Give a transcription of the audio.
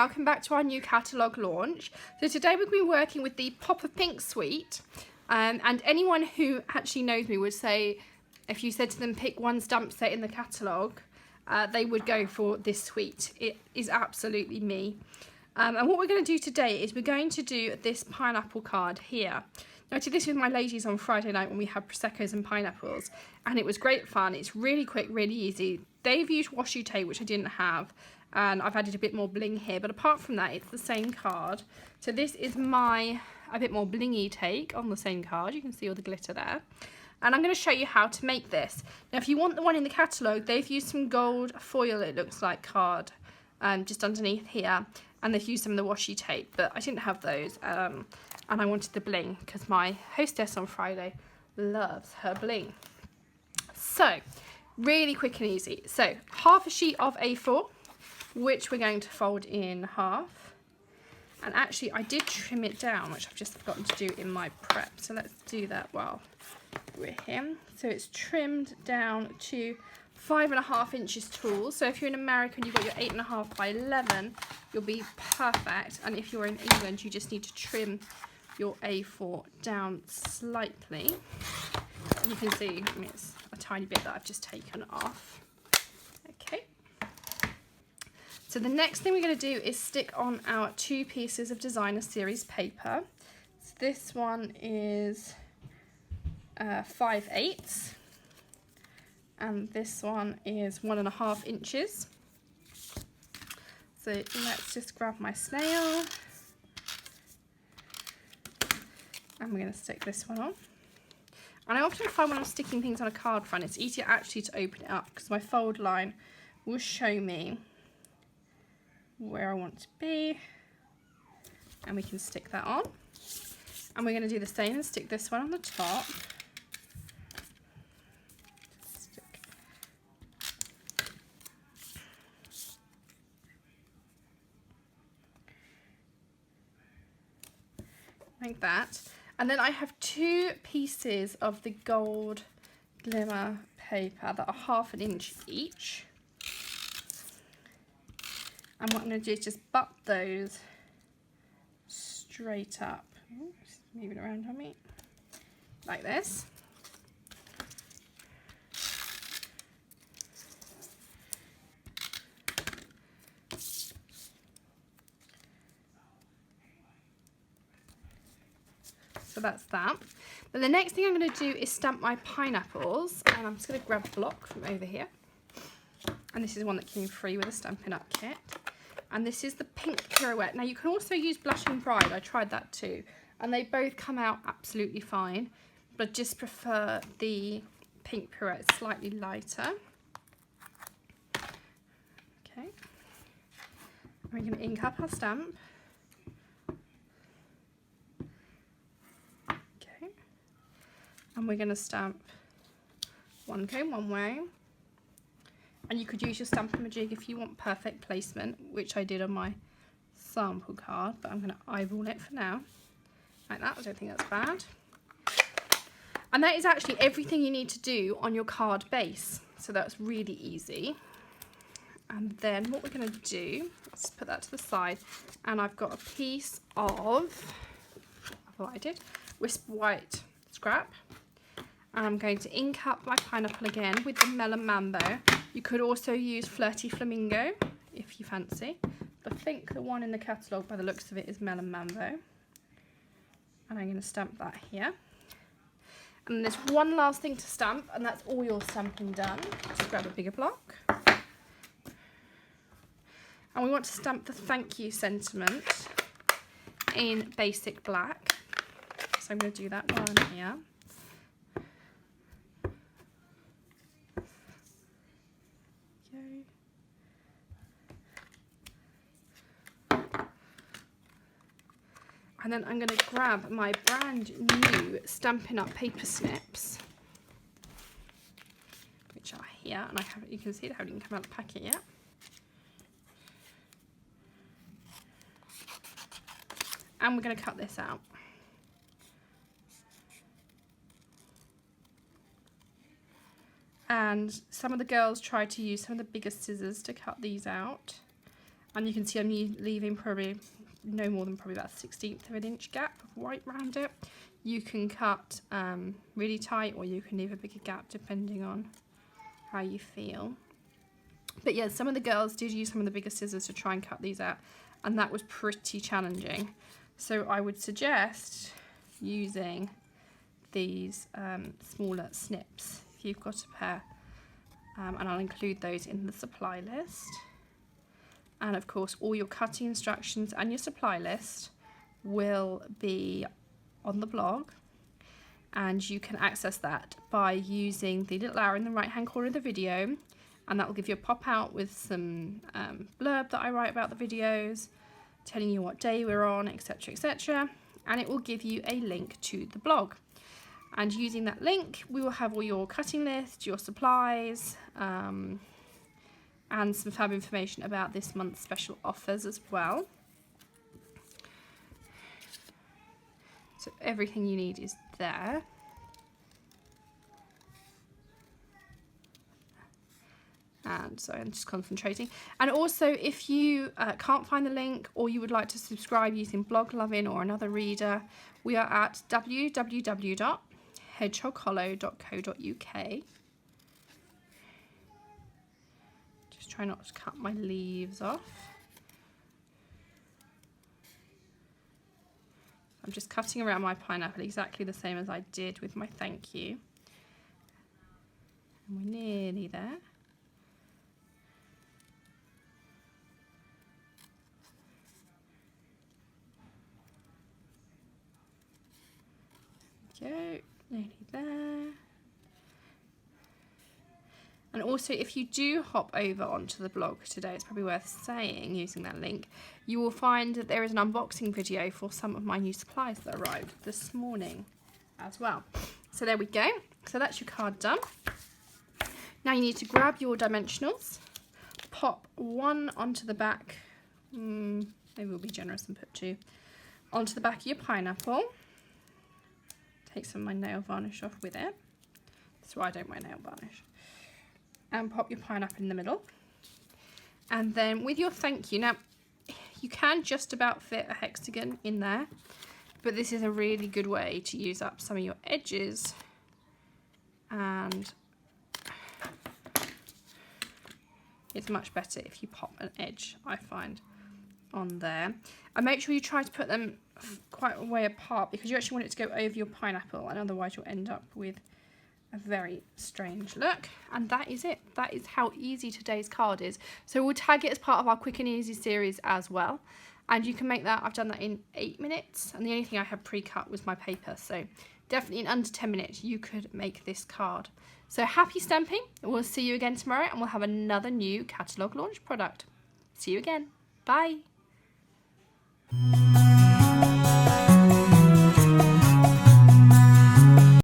welcome back to our new catalogue launch. So today we've been working with the Pop of Pink suite, and anyone who actually knows me would say if you said to them pick one stamp set in the catalogue, they would go for this suite. It is absolutely me. And what we're going to do today is we're going to do this pineapple card here. Now I did this with my ladies on Friday night when we had Prosecco's and pineapples, and it was great fun. It's really quick, really easy. They've used washi tape, which I didn't have, and I've added a bit more bling here, but apart from that it's the same card. So this is my a bit more blingy take on the same card. You can see all the glitter there, and I'm going to show you how to make this. Now if you want the one in the catalogue, they've used some gold foil, it looks like, card just underneath here, and they've used some of the washi tape, but I didn't have those, and I wanted the bling because my hostess on Friday loves her bling. So really quick and easy. So half a sheet of A4, which we're going to fold in half, and actually I did trim it down, which I've just forgotten to do in my prep, so let's do that while we're here. So it's trimmed down to 5.5 inches tall. So if you're in America and you've got your 8.5 by 11, you'll be perfect, and if you're in England you just need to trim your A4 down slightly, and you can see, I mean, it's a tiny bit that I've just taken off. Okay. So the next thing we're going to do is stick on our 2 pieces of designer series paper. So this one is 5/8, and this one is 1.5 inches. So let's just grab my snail, and we're going to stick this one on. And I often find when I'm sticking things on a card front, it's easier actually to open it up because my fold line will show me where I want to be, and we can stick that on. And we're going to do the same and stick this one on the top. Stick. Like that. And then I have 2 pieces of the gold glimmer paper that are 1/2 inch each. And what I'm going to do is just butt those straight up. Ooh, just move it around on me. Like this. So that's that. Then the next thing I'm going to do is stamp my pineapples, and I'm just going to grab a block from over here. And this is one that came free with a Stampin' Up kit. And this is the pink pirouette. Now you can also use Blushing Bride, I tried that too. And they both come out absolutely fine, but I just prefer the pink pirouette, it's slightly lighter. Okay. And we're going to ink up our stamp. And we're going to stamp one cone one way, and you could use your Stamp-A-Majig if you want perfect placement, which I did on my sample card, but I'm going to eyeball it for now, like that. I don't think that's bad. And that is actually everything you need to do on your card base, so that's really easy. And then what we're going to do, let's put that to the side, and I've got a piece of, what I did, Wisp White scrap. And I'm going to ink up my pineapple again with the Melon Mambo. You could also use Flirty Flamingo if you fancy, but I think the one in the catalogue by the looks of it is Melon Mambo. And I'm going to stamp that here. And there's one last thing to stamp, and that's all your stamping done. Just grab a bigger block. And we want to stamp the thank you sentiment in basic black. So I'm going to do that while I'm here. And then I'm going to grab my brand new Stampin' Up paper snips, which are here, and you can see they haven't even come out of the packet yet. And we're going to cut this out. And some of the girls tried to use some of the bigger scissors to cut these out. And you can see I'm leaving probably no more than probably about 1/16 of an inch gap of white around it. You can cut really tight, or you can leave a bigger gap depending on how you feel. But yeah, some of the girls did use some of the bigger scissors to try and cut these out, and that was pretty challenging. So I would suggest using these smaller snips if you've got a pair, and I'll include those in the supply list. And of course, all your cutting instructions and your supply list will be on the blog, and you can access that by using the little arrow in the right hand corner of the video, and that will give you a pop out with some blurb that I write about the videos, telling you what day we're on, etc, etc, and it will give you a link to the blog. And using that link, we will have all your cutting list, your supplies, and some fab information about this month's special offers as well. So everything you need is there. And so I'm just concentrating. And also, if you can't find the link, or you would like to subscribe using Blog Lovin or another reader, we are at www.hedgehoghollow.co.uk. Just try not to cut my leaves off. I'm just cutting around my pineapple exactly the same as I did with my thank you. And we're nearly there. Go, nearly there. And also, if you do hop over onto the blog today, it's probably worth saying, using that link, you will find that there is an unboxing video for some of my new supplies that arrived this morning as well. So there we go. So that's your card done. Now you need to grab your dimensionals, pop one onto the back, maybe we'll be generous and put two, onto the back of your pineapple. Take some of my nail varnish off with it. That's why I don't wear nail varnish. And pop your pineapple in the middle. And then with your thank you, now you can just about fit a hexagon in there, but this is a really good way to use up some of your edges, and it's much better if you pop an edge, I find, on there. And make sure you try to put them quite a way apart, because you actually want it to go over your pineapple, and otherwise you'll end up with a very strange look. And that is it. That is how easy today's card is. So we'll tag it as part of our quick and easy series as well, and you can make that. I've done that in 8 minutes, and the only thing I had pre-cut was my paper, so definitely in under 10 minutes you could make this card. So happy stamping. We'll see you again tomorrow, and we'll have another new catalogue launch product. See you again. Bye.